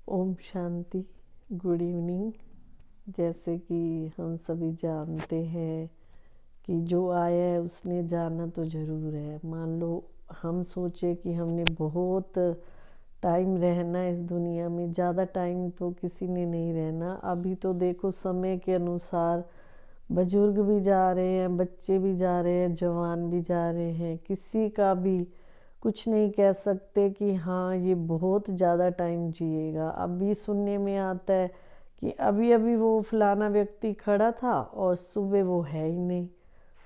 Om Shanti. Good evening. जैसे कि हम सभी जानते हैं कि जो आया है उसने जाना तो ज़रूर है। मान लो हम सोचे कि हमने बहुत टाइम रहना इस दुनिया में, ज़्यादा टाइम तो किसी ने नहीं रहना। अभी तो देखो समय के अनुसार बुजुर्ग भी जा रहे हैं, बच्चे भी जा रहे हैं, जवान भी जा रहे हैं। किसी का भी कुछ नहीं कह सकते कि हाँ ये बहुत ज़्यादा टाइम जिएगा। अभी सुनने में आता है कि अभी अभी वो फलाना व्यक्ति खड़ा था और सुबह वो है ही नहीं।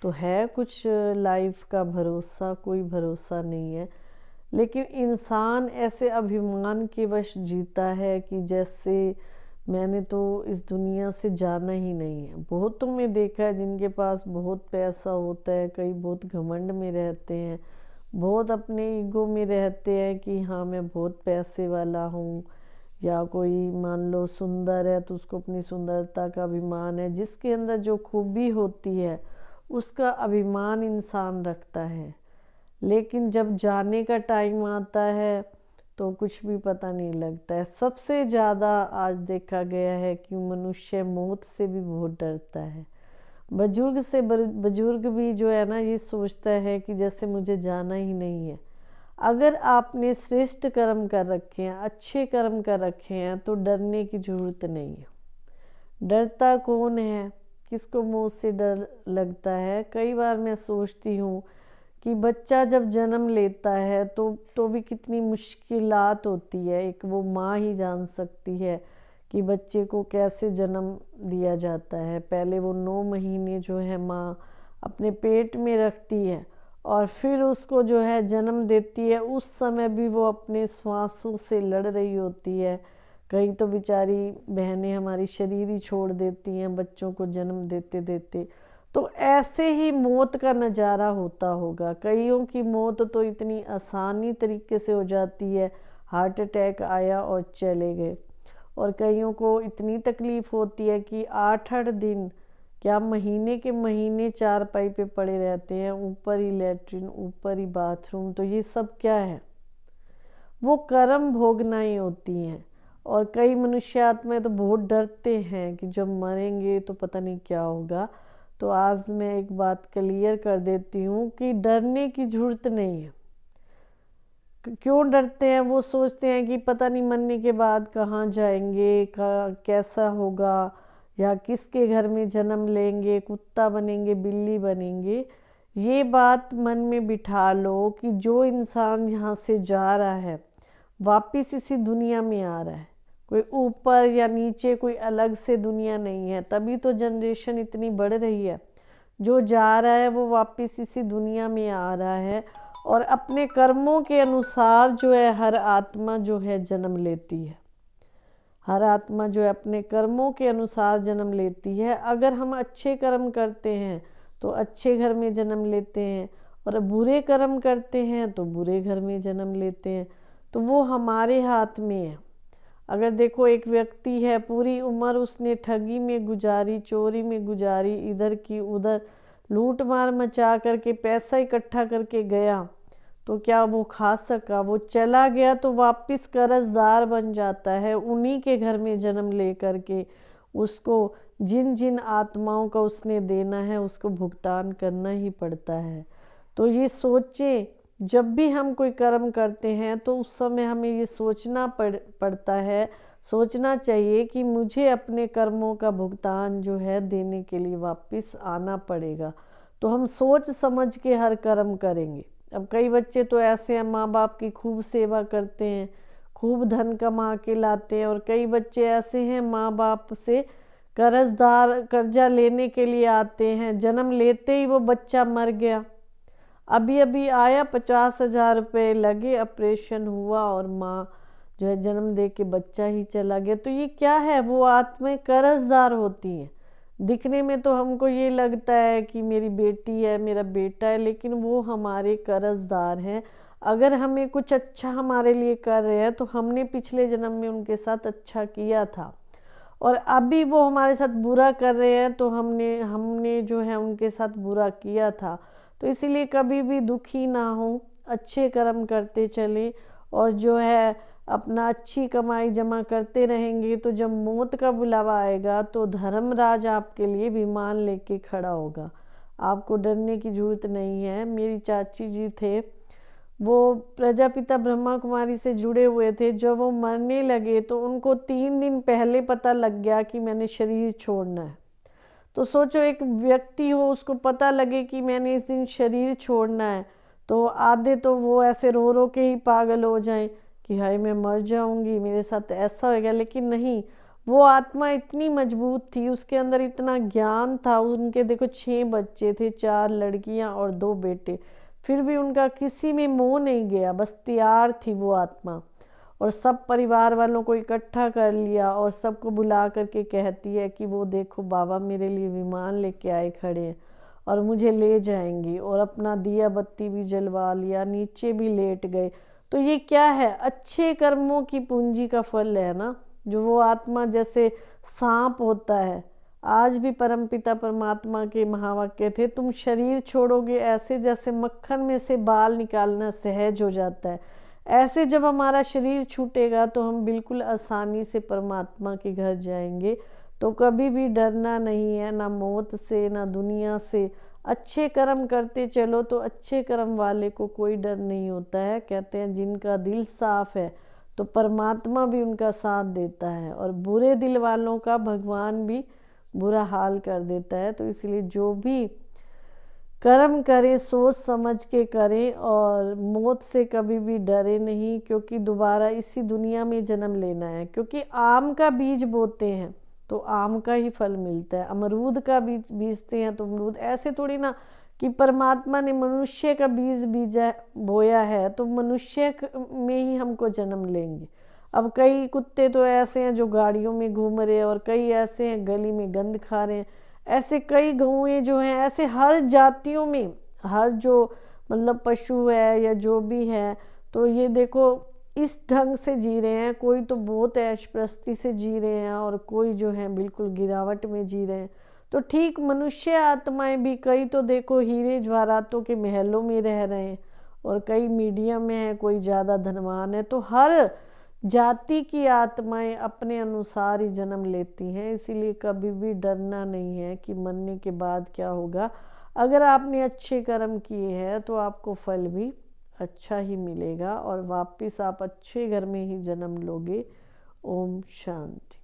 तो है कुछ लाइफ का भरोसा? कोई भरोसा नहीं है। लेकिन इंसान ऐसे अभिमान के वश जीता है कि जैसे मैंने तो इस दुनिया से जाना ही नहीं है। बहुतों में देखा है जिनके पास बहुत पैसा होता है, कई बहुत घमंड में रहते हैं, बहुत अपने ईगो में रहते हैं कि हाँ मैं बहुत पैसे वाला हूँ। या कोई मान लो सुंदर है तो उसको अपनी सुंदरता का अभिमान है। जिसके अंदर जो खूबी होती है उसका अभिमान इंसान रखता है। लेकिन जब जाने का टाइम आता है तो कुछ भी पता नहीं लगता है। सबसे ज़्यादा आज देखा गया है कि मनुष्य मौत से भी बहुत डरता है। बुजुर्ग भी जो है ना ये सोचता है कि जैसे मुझे जाना ही नहीं है। अगर आपने श्रेष्ठ कर्म कर रखे हैं, अच्छे कर्म कर रखे हैं तो डरने की जरूरत नहीं है। डरता कौन है? किसको मौत से डर लगता है? कई बार मैं सोचती हूँ कि बच्चा जब जन्म लेता है तो भी कितनी मुश्किलात होती है। एक वो माँ ही जान सकती है कि बच्चे को कैसे जन्म दिया जाता है। पहले वो 9 महीने जो है माँ अपने पेट में रखती है और फिर उसको जो है जन्म देती है। उस समय भी वो अपने श्वासों से लड़ रही होती है। कई तो बेचारी बहनें हमारी शरीर ही छोड़ देती हैं बच्चों को जन्म देते देते। तो ऐसे ही मौत का नज़ारा होता होगा। कईयों की मौत तो इतनी आसानी तरीके से हो जाती है, हार्ट अटैक आया और चले गए। और कईयों को इतनी तकलीफ़ होती है कि 8-8 दिन, क्या महीने के महीने चारपाई पे पड़े रहते हैं। ऊपर ही लेटरिन, ऊपर ही बाथरूम। तो ये सब क्या है? वो कर्म भोगना ही होती हैं। और कई मनुष्य आत्माएं तो बहुत डरते हैं कि जब मरेंगे तो पता नहीं क्या होगा। तो आज मैं एक बात क्लियर कर देती हूँ कि डरने की जरूरत नहीं है। क्यों डरते हैं? वो सोचते हैं कि पता नहीं मरने के बाद कहाँ जाएंगे, कैसा होगा, या किसके घर में जन्म लेंगे, कुत्ता बनेंगे, बिल्ली बनेंगे। ये बात मन में बिठा लो कि जो इंसान यहाँ से जा रहा है वापिस इसी दुनिया में आ रहा है। कोई ऊपर या नीचे कोई अलग से दुनिया नहीं है। तभी तो जनरेशन इतनी बढ़ रही है। जो जा रहा है वो वापिस इसी दुनिया में आ रहा है और अपने कर्मों के अनुसार जो है हर आत्मा जो है जन्म लेती है। हर आत्मा जो है अपने कर्मों के अनुसार जन्म लेती है। अगर हम अच्छे कर्म करते हैं तो अच्छे घर में जन्म लेते हैं और बुरे कर्म करते हैं तो बुरे घर में जन्म लेते हैं। तो वो हमारे हाथ में है। अगर देखो एक व्यक्ति है, पूरी उम्र उसने ठगी में गुजारी, चोरी में गुजारी, इधर की उधर लूट मार मचा करके पैसा इकट्ठा करके गया, तो क्या वो खा सका? वो चला गया तो वापिस कर्जदार बन जाता है। उन्हीं के घर में जन्म ले करके उसको जिन जिन आत्माओं का उसने देना है उसको भुगतान करना ही पड़ता है। तो ये सोचें, जब भी हम कोई कर्म करते हैं तो उस समय हमें ये सोचना पड़ता है, सोचना चाहिए कि मुझे अपने कर्मों का भुगतान जो है देने के लिए वापस आना पड़ेगा। तो हम सोच समझ के हर कर्म करेंगे। अब कई बच्चे तो ऐसे हैं माँ बाप की खूब सेवा करते हैं, खूब धन कमा के लाते हैं। और कई बच्चे ऐसे हैं माँ बाप से कर्जा लेने के लिए आते हैं, जन्म लेते ही वो बच्चा मर गया। अभी अभी आया, 50,000 रुपये लगे, ऑपरेशन हुआ और माँ जो है जन्म दे के बच्चा ही चला गया। तो ये क्या है? वो आत्माएं कर्जदार होती हैं। दिखने में तो हमको ये लगता है कि मेरी बेटी है, मेरा बेटा है, लेकिन वो हमारे कर्जदार हैं। अगर हमें कुछ अच्छा हमारे लिए कर रहे हैं तो हमने पिछले जन्म में उनके साथ अच्छा किया था और अभी वो हमारे साथ बुरा कर रहे हैं तो हमने जो है उनके साथ बुरा किया था। तो इसीलिए कभी भी दुखी ना हो, अच्छे कर्म करते चलें और जो है अपना अच्छी कमाई जमा करते रहेंगे, तो जब मौत का बुलावा आएगा तो धर्मराज आपके लिए विमान लेके खड़ा होगा। आपको डरने की जरूरत नहीं है। मेरी चाची जी थे, वो प्रजापिता ब्रह्मा कुमारी से जुड़े हुए थे। जब वो मरने लगे तो उनको 3 दिन पहले पता लग गया कि मैंने शरीर छोड़ना है। तो सोचो, एक व्यक्ति हो, उसको पता लगे कि मैंने इस दिन शरीर छोड़ना है, तो आधे तो वो ऐसे रो रो के ही पागल हो जाएं कि हाय मैं मर जाऊंगी, मेरे साथ ऐसा होगा। लेकिन नहीं, वो आत्मा इतनी मजबूत थी, उसके अंदर इतना ज्ञान था। उनके देखो 6 बच्चे थे, 4 लड़कियां और 2 बेटे, फिर भी उनका किसी में मोह नहीं गया, बस तैयार थी वो आत्मा। और सब परिवार वालों को इकट्ठा कर लिया और सबको बुला करके कहती है कि वो देखो बाबा मेरे लिए विमान लेके आए खड़े हैं और मुझे ले जाएंगी। और अपना दिया बत्ती भी जलवा लिया, नीचे भी लेट गए। तो ये क्या है? अच्छे कर्मों की पूंजी का फल है ना, जो वो आत्मा जैसे सांप होता है। आज भी परमपिता परमात्मा के महावाक्य थे, तुम शरीर छोड़ोगे ऐसे जैसे मक्खन में से बाल निकालना सहज हो जाता है। ऐसे जब हमारा शरीर छूटेगा तो हम बिल्कुल आसानी से परमात्मा के घर जाएंगे। तो कभी भी डरना नहीं है, ना मौत से ना दुनिया से। अच्छे कर्म करते चलो तो अच्छे कर्म वाले को कोई डर नहीं होता है। कहते हैं जिनका दिल साफ है तो परमात्मा भी उनका साथ देता है, और बुरे दिल वालों का भगवान भी बुरा हाल कर देता है। तो इसलिए जो भी कर्म करें सोच समझ के करें, और मौत से कभी भी डरे नहीं, क्योंकि दोबारा इसी दुनिया में जन्म लेना है। क्योंकि आम का बीज बोते हैं तो आम का ही फल मिलता है, अमरूद का बीज बीजते हैं तो अमरूद। ऐसे थोड़ी ना कि परमात्मा ने मनुष्य का बीज बीजा बोया है तो मनुष्य में ही हमको जन्म लेंगे। अब कई कुत्ते तो ऐसे हैं जो गाड़ियों में घूम रहे हैं, और कई ऐसे हैं गली में गंद खा रहे हैं। ऐसे कई गौएं जो हैं, ऐसे हर जातियों में हर जो मतलब पशु है या जो भी है, तो ये देखो इस ढंग से जी रहे हैं। कोई तो बहुत ऐश प्रस्ती से जी रहे हैं और कोई जो है बिल्कुल गिरावट में जी रहे हैं। तो ठीक मनुष्य आत्माएं भी, कई तो देखो हीरे जवाहरातों के महलों में रह रहे हैं, और कई मीडियम में है, कोई ज़्यादा धनवान है। तो हर जाति की आत्माएं अपने अनुसार ही जन्म लेती हैं। इसीलिए कभी भी डरना नहीं है कि मरने के बाद क्या होगा। अगर आपने अच्छे कर्म किए हैं तो आपको फल भी अच्छा ही मिलेगा, और वापस आप अच्छे घर में ही जन्म लोगे। ओम शांति।